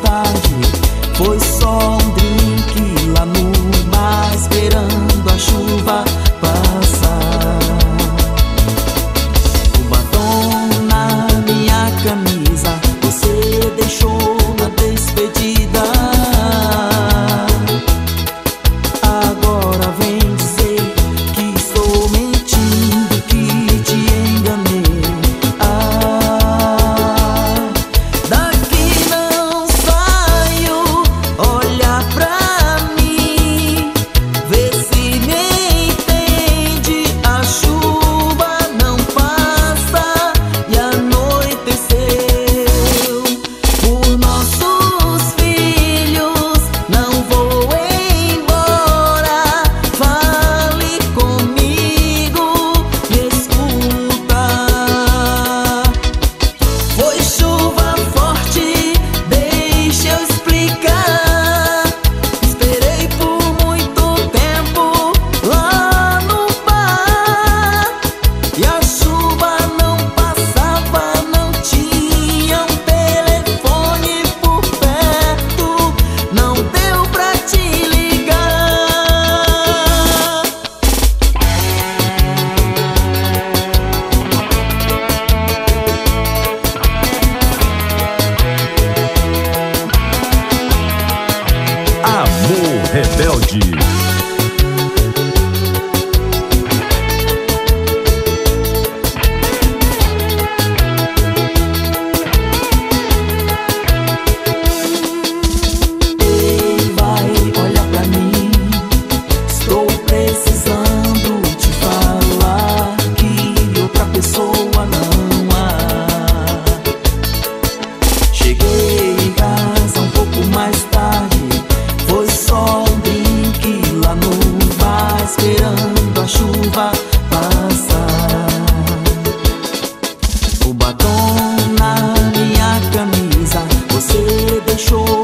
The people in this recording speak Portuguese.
tarde. Foi só um drink lá no bar, esperando a chuva passar. O batom na minha camisa você deixou na despedida. Agora vem dizer que estou mentindo, que te enganei. Daqui não saio, olha pra mim, vê se me entende. A chuva não passa e anoiteceu. Por nossos filhos não vou embora. Fale comigo, me escuta. Foi chuva forte, deixa eu explicar. Esperei por muito tempo lá no bar e a chuva não passava, não tinha um telefone por perto, não deu pra te ligar. Amor Rebelde. Ei, vai, olha pra mim, estou precisando te falar que outra pessoa não há. Cheguei em casa um pouco mais tarde, foi só um drink lá no bar, esperando a chuva passar. O batom na minha camisa você deixou